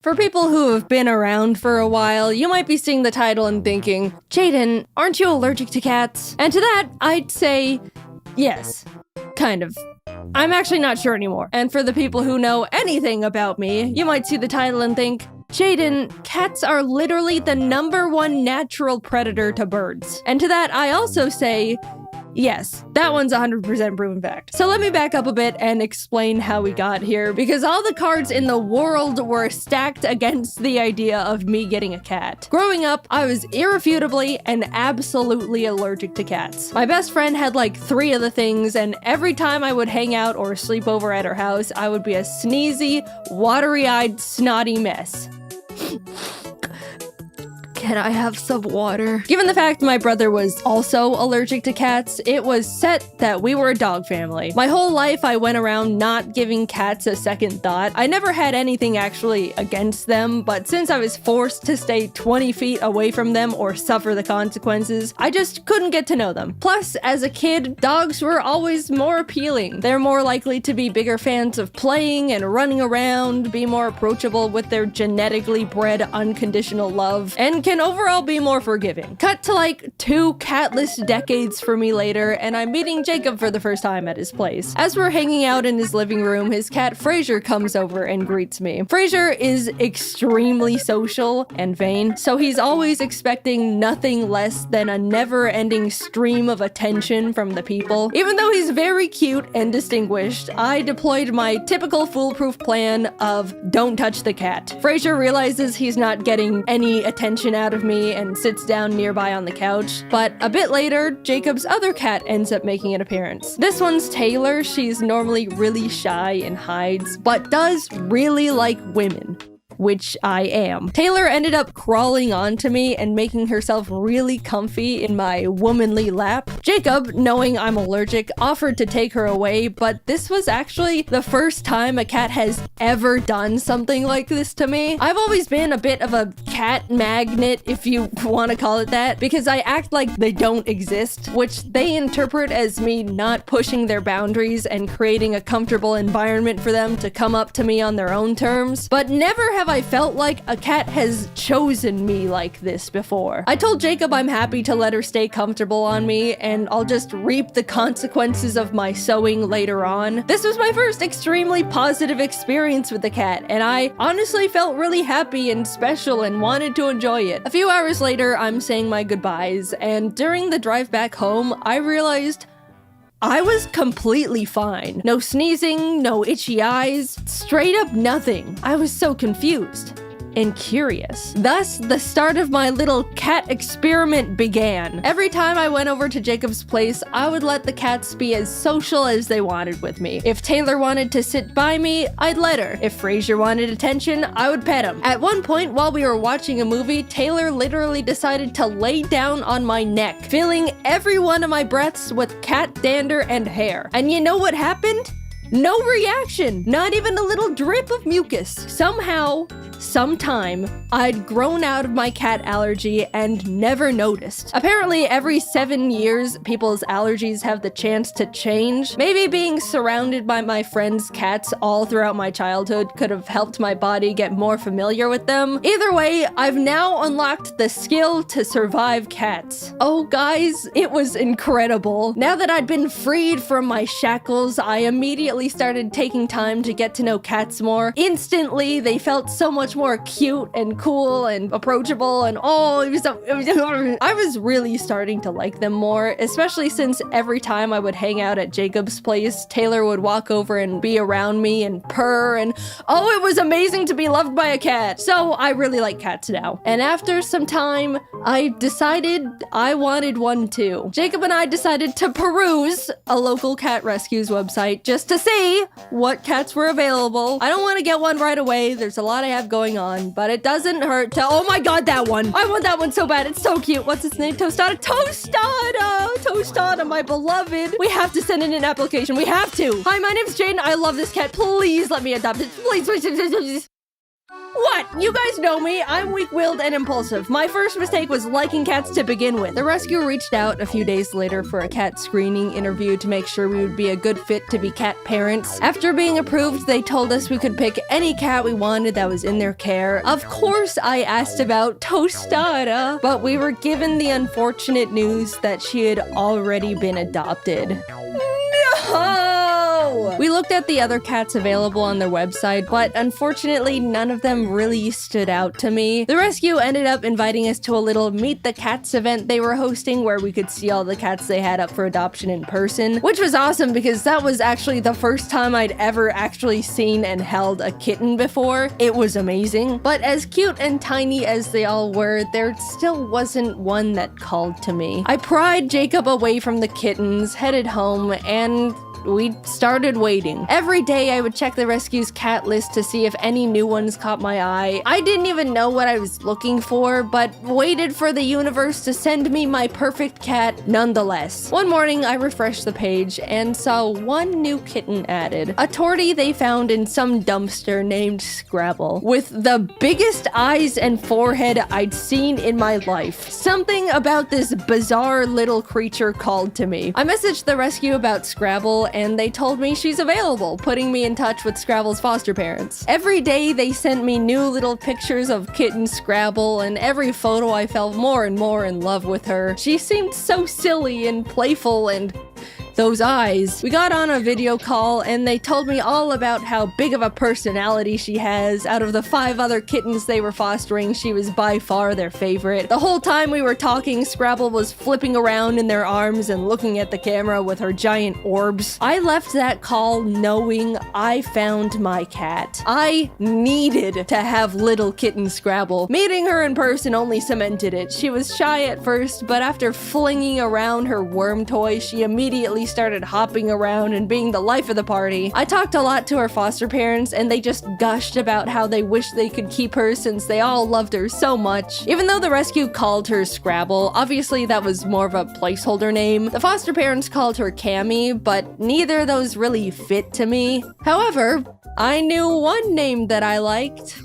For people who have been around for a while, you might be seeing the title and thinking, Jaden, aren't you allergic to cats? And to that, I'd say, yes, kind of. I'm actually not sure anymore. And for the people who know anything about me, you might see the title and think, Jaden, cats are literally the #1 natural predator to birds. And to that, I also say, yes, that one's 100% proven fact. So let me back up a bit and explain how we got here, because all the cards in the world were stacked against the idea of me getting a cat. Growing up, I was irrefutably and absolutely allergic to cats. My best friend had like 3 of the things, and every time I would hang out or sleep over at her house, I would be a sneezy, watery-eyed, snotty mess. Can I have some water? Given the fact my brother was also allergic to cats, it was set that we were a dog family. My whole life I went around not giving cats a second thought. I never had anything actually against them, but since I was forced to stay 20 feet away from them or suffer the consequences, I just couldn't get to know them. Plus, as a kid, dogs were always more appealing. They're more likely to be bigger fans of playing and running around, be more approachable with their genetically bred unconditional love, and can overall be more forgiving. Cut to like 2 catless decades for me later, and I'm meeting Jacob for the first time at his place. As we're hanging out in his living room, his cat Fraser comes over and greets me. Fraser is extremely social and vain, so he's always expecting nothing less than a never-ending stream of attention from the people. Even though he's very cute and distinguished, I deployed my typical foolproof plan of don't touch the cat. Fraser realizes he's not getting any attention out of me and sits down nearby on the couch, but a bit later, Jacob's other cat ends up making an appearance. This one's Taylor. She's normally really shy and hides, but does really like women, which I am. Taylor ended up crawling onto me and making herself really comfy in my womanly lap. Jacob, knowing I'm allergic, offered to take her away, but this was actually the first time a cat has ever done something like this to me. I've always been a bit of a cat magnet, if you want to call it that, because I act like they don't exist, which they interpret as me not pushing their boundaries and creating a comfortable environment for them to come up to me on their own terms. But never have I felt like a cat has chosen me like this before. I told Jacob I'm happy to let her stay comfortable on me, and I'll just reap the consequences of my sewing later on. This was my first extremely positive experience with the cat, and I honestly felt really happy and special and wanted to enjoy it. A few hours later, I'm saying my goodbyes, and during the drive back home, I realized I was completely fine. No sneezing, no itchy eyes, straight up nothing. I was so confused and curious. Thus, the start of my little cat experiment began. Every time I went over to Jacob's place, I would let the cats be as social as they wanted with me. If Taylor wanted to sit by me, I'd let her. If Fraser wanted attention, I would pet him. At one point, while we were watching a movie, Taylor literally decided to lay down on my neck, filling every one of my breaths with cat dander and hair. And you know what happened? No reaction, not even a little drip of mucus. Somehow, sometime, I'd grown out of my cat allergy and never noticed. Apparently, every 7 years, people's allergies have the chance to change. Maybe being surrounded by my friends' cats all throughout my childhood could have helped my body get more familiar with them. Either way, I've now unlocked the skill to survive cats. Oh, guys, it was incredible. Now that I'd been freed from my shackles, I immediately started taking time to get to know cats more. Instantly, they felt so much more cute and cool and approachable, and I was really starting to like them more, especially since every time I would hang out at Jacob's place, Taylor would walk over and be around me and purr, and oh, it was amazing to be loved by a cat. So I really like cats now. And after some time, I decided I wanted one too. Jacob and I decided to peruse a local cat rescues website just to see what cats were available. I don't want to get one right away. There's a lot I have going on, but it doesn't hurt to— oh my god, that one! I want that one so bad. It's so cute. What's its name? Tostada? Tostada, my beloved. We have to send in an application. We have to. Hi, my name's Jaden. I love this cat. Please let me adopt it. Please. What? You guys know me. I'm weak-willed and impulsive. My first mistake was liking cats to begin with. The rescue reached out a few days later for a cat screening interview to make sure we would be a good fit to be cat parents. After being approved, they told us we could pick any cat we wanted that was in their care. Of course, I asked about Tostada, but we were given the unfortunate news that she had already been adopted. No! We looked at the other cats available on their website, but unfortunately none of them really stood out to me. The rescue ended up inviting us to a little Meet the Cats event they were hosting where we could see all the cats they had up for adoption in person, which was awesome because that was actually the first time I'd ever actually seen and held a kitten before. It was amazing. But as cute and tiny as they all were, there still wasn't one that called to me. I pried Jacob away from the kittens, headed home, and we started waiting. Every day I would check the rescue's cat list to see if any new ones caught my eye. I didn't even know what I was looking for, but waited for the universe to send me my perfect cat nonetheless. One morning I refreshed the page and saw one new kitten added. A tortie they found in some dumpster named Scrabble, with the biggest eyes and forehead I'd seen in my life. Something about this bizarre little creature called to me. I messaged the rescue about Scrabble and they told me she's available, putting me in touch with Scrabble's foster parents. Every day they sent me new little pictures of kitten Scrabble, and every photo I fell more and more in love with her. She seemed so silly and playful, and those eyes. We got on a video call and they told me all about how big of a personality she has. Out of the 5 other kittens they were fostering, she was by far their favorite. The whole time we were talking, Scrabble was flipping around in their arms and looking at the camera with her giant orbs. I left that call knowing I found my cat. I needed to have little kitten Scrabble. Meeting her in person only cemented it. She was shy at first, but after flinging around her worm toy, she immediately started hopping around and being the life of the party. I talked a lot to her foster parents and they just gushed about how they wish they could keep her since they all loved her so much. Even though the rescue called her Scrabble, obviously that was more of a placeholder name. The foster parents called her Cammy, but neither of those really fit to me. However, I knew one name that I liked.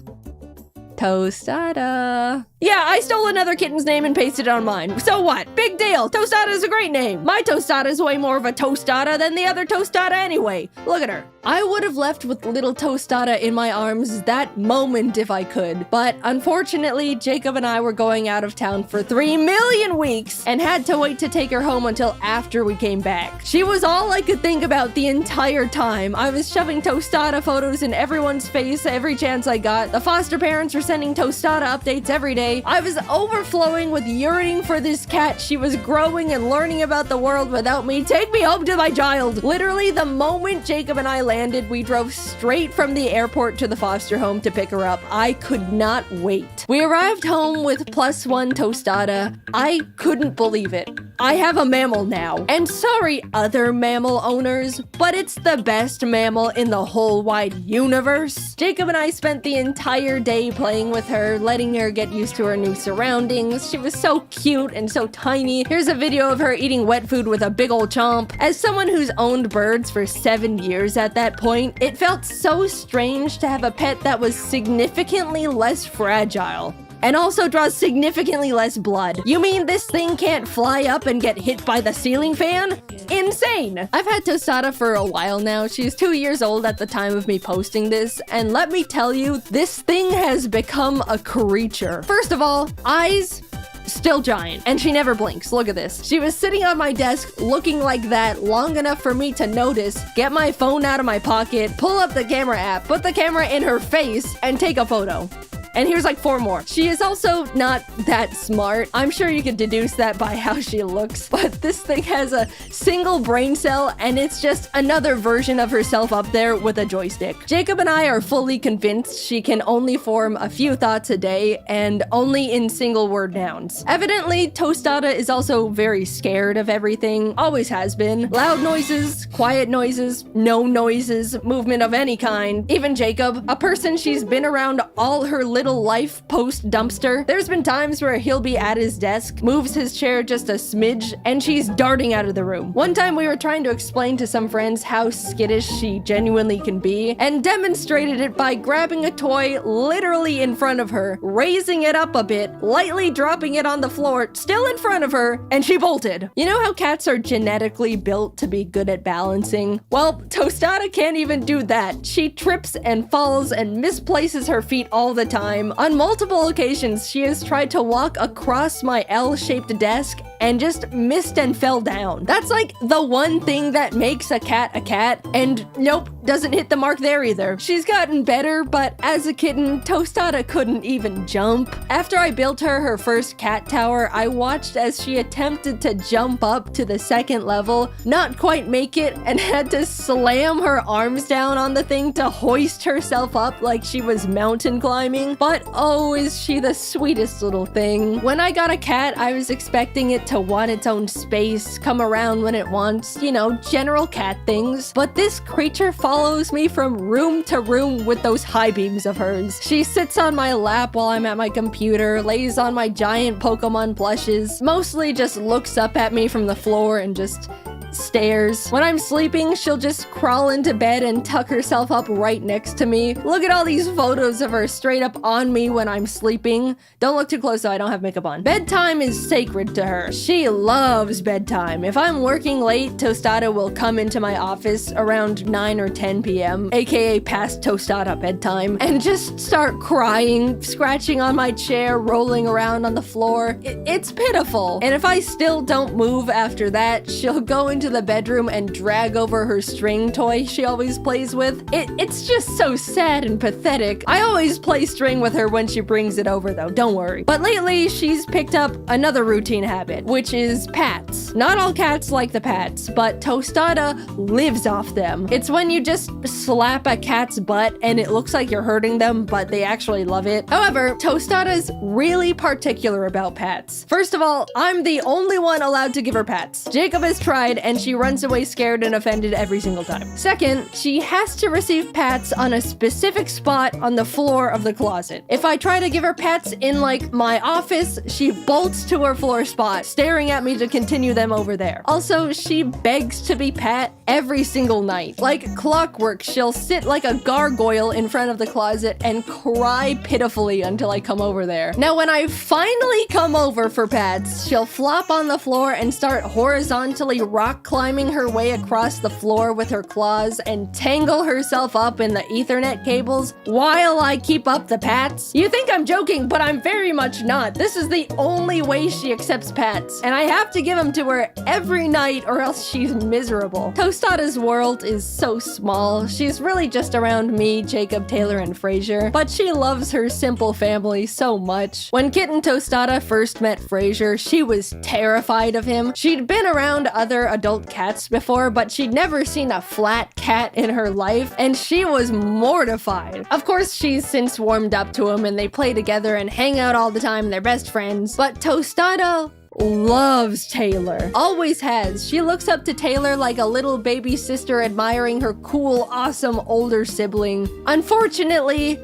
Tostada. Yeah, I stole another kitten's name and pasted it on mine. So what? Big deal. Tostada is a great name. My Tostada is way more of a tostada than the other Tostada anyway. Look at her. I would have left with little Tostada in my arms that moment if I could. But unfortunately, Jacob and I were going out of town for 3 million weeks and had to wait to take her home until after we came back. She was all I could think about the entire time. I was shoving Tostada photos in everyone's face every chance I got. The foster parents were sending Tostada updates every day. I was overflowing with yearning for this cat. She was growing and learning about the world without me. Take me home to my child. Literally, the moment Jacob and I landed, we drove straight from the airport to the foster home to pick her up. I could not wait. We arrived home with +1 Tostada. I couldn't believe it. I have a mammal now. And sorry, other mammal owners, but it's the best mammal in the whole wide universe. Jacob and I spent the entire day playing with her, letting her get used to her new surroundings. She was so cute and so tiny. Here's a video of her eating wet food with a big old chomp. As someone who's owned birds for 7 years at that point, it felt so strange to have a pet that was significantly less fragile. And also draws significantly less blood. You mean this thing can't fly up and get hit by the ceiling fan? Insane! I've had Tostada for a while now. She's 2 years old at the time of me posting this, and let me tell you, this thing has become a creature. First of all, eyes, still giant, and she never blinks. Look at this. She was sitting on my desk looking like that long enough for me to notice, get my phone out of my pocket, pull up the camera app, put the camera in her face, and take a photo. And here's like 4 more. She is also not that smart. I'm sure you can deduce that by how she looks, but this thing has a single brain cell and it's just another version of herself up there with a joystick. Jacob and I are fully convinced she can only form a few thoughts a day and only in single word nouns. Evidently, Tostada is also very scared of everything, always has been. Loud noises, quiet noises, no noises, movement of any kind. Even Jacob, a person she's been around all her little little life post dumpster. There's been times where he'll be at his desk, moves his chair just a smidge, and she's darting out of the room. One time we were trying to explain to some friends how skittish she genuinely can be, and demonstrated it by grabbing a toy literally in front of her, raising it up a bit, lightly dropping it on the floor, still in front of her, and she bolted. You know how cats are genetically built to be good at balancing? Well, Tostada can't even do that. She trips and falls and misplaces her feet all the time. On multiple occasions, she has tried to walk across my L-shaped desk and just missed and fell down. That's like the one thing that makes a cat, and nope, doesn't hit the mark there either. She's gotten better, but as a kitten, Tostada couldn't even jump. After I built her first cat tower, I watched as she attempted to jump up to the second level, not quite make it, and had to slam her arms down on the thing to hoist herself up like she was mountain climbing. But oh, is she the sweetest little thing. When I got a cat, I was expecting it to want its own space, come around when it wants, you know, general cat things. But this creature follows me from room to room with those high beams of hers. She sits on my lap while I'm at my computer, lays on my giant Pokemon plushes, mostly just looks up at me from the floor and just stares. When I'm sleeping, she'll just crawl into bed and tuck herself up right next to me. Look at all these photos of her straight up on me when I'm sleeping. Don't look too close though, I don't have makeup on. Bedtime is sacred to her. She loves bedtime. If I'm working late, Tostada will come into my office around 9 or 10 p.m., aka past Tostada bedtime, and just start crying, scratching on my chair, rolling around on the floor. It's pitiful. And if I still don't move after that, she'll go into the bedroom and drag over her string toy she always plays with. It's just so sad and pathetic. I always play string with her when she brings it over though, don't worry. But lately, she's picked up another routine habit, which is pats. Not all cats like the pats, but Tostada lives off them. It's when you just slap a cat's butt and it looks like you're hurting them, but they actually love it. However, Tostada's really particular about pats. First of all, I'm the only one allowed to give her pats. Jacob has tried and she runs away scared and offended every single time. Second, she has to receive pats on a specific spot on the floor of the closet. If I try to give her pats in like my office, she bolts to her floor spot, staring at me to continue them over there. Also, she begs to be pat every single night. Like clockwork, she'll sit like a gargoyle in front of the closet and cry pitifully until I come over there. Now, when I finally come over for pats, she'll flop on the floor and start horizontally rock climbing her way across the floor with her claws and tangle herself up in the Ethernet cables while I keep up the pats. You think I'm joking, but I'm very much not. This is the only way she accepts pats, and I have to give them to her every night or else she's miserable. Tostada's world is so small. She's really just around me, Jacob, Taylor, and Frasier, but she loves her simple family so much. When Kitten Tostada first met Frasier, she was terrified of him. She'd been around other adult cats before, but she'd never seen a flat cat in her life, and she was mortified. Of course, she's since warmed up to him, and they play together and hang out all the time, they're best friends. But Tostada loves Taylor. Always has. She looks up to Taylor like a little baby sister admiring her cool, awesome older sibling. Unfortunately,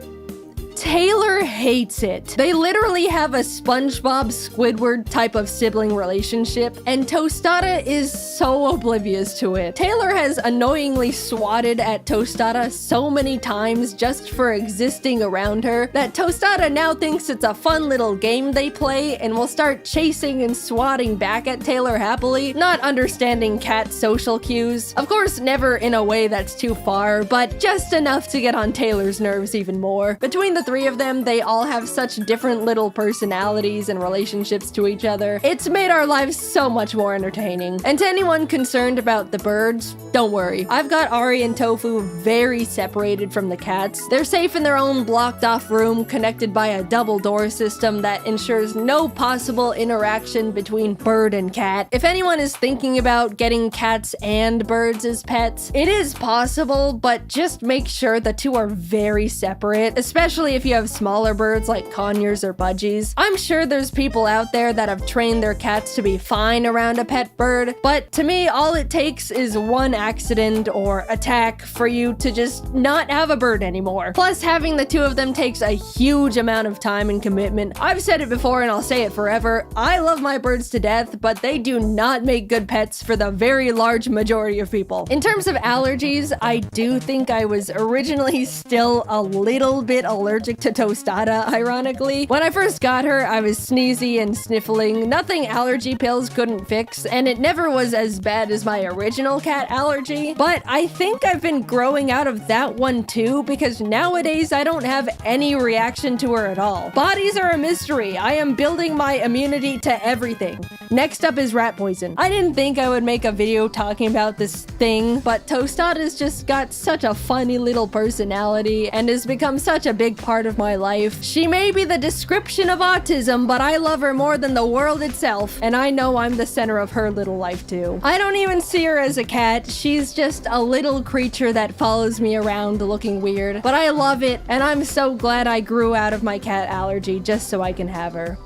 Taylor hates it. They literally have a SpongeBob Squidward type of sibling relationship, and Tostada is so oblivious to it. Taylor has annoyingly swatted at Tostada so many times just for existing around her that Tostada now thinks it's a fun little game they play and will start chasing and swatting back at Taylor happily, not understanding cat social cues. Of course, never in a way that's too far, but just enough to get on Taylor's nerves even more. Between the three of them, they all have such different little personalities and relationships to each other. It's made our lives so much more entertaining. And to anyone concerned about the birds, don't worry. I've got Ari and Tofu very separated from the cats. They're safe in their own blocked off room connected by a double door system that ensures no possible interaction between bird and cat. If anyone is thinking about getting cats and birds as pets, it is possible, but just make sure the two are very separate, especially if you have small smaller birds like conures or budgies. I'm sure there's people out there that have trained their cats to be fine around a pet bird, but to me, all it takes is one accident or attack for you to just not have a bird anymore. Plus, having the two of them takes a huge amount of time and commitment. I've said it before and I'll say it forever. I love my birds to death, but they do not make good pets for the very large majority of people. In terms of allergies, I do think I was originally still a little bit allergic to Tostada, ironically. When I first got her, I was sneezy and sniffling, nothing allergy pills couldn't fix, and it never was as bad as my original cat allergy, but I think I've been growing out of that one too, because nowadays I don't have any reaction to her at all. Bodies are a mystery. I am building my immunity to everything. Next up is rat poison. I didn't think I would make a video talking about this thing, but Tostada's just got such a funny little personality and has become such a big part of my life. She may be the description of autism, but I love her more than the world itself, and I know I'm the center of her little life too. I don't even see her as a cat. She's just a little creature that follows me around looking weird, but I love it, and I'm so glad I grew out of my cat allergy just so I can have her.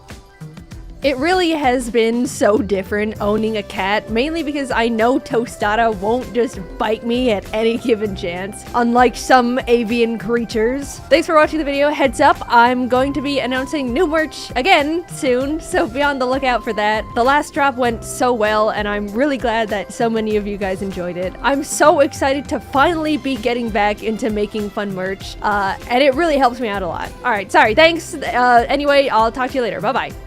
It really has been so different owning a cat, mainly because I know Tostada won't just bite me at any given chance, unlike some avian creatures. Thanks for watching the video. Heads up, I'm going to be announcing new merch again soon, so be on the lookout for that. The last drop went so well, and I'm really glad that so many of you guys enjoyed it. I'm so excited to finally be getting back into making fun merch, and it really helps me out a lot. Alright, sorry, thanks. Anyway, I'll talk to you later. Bye-bye.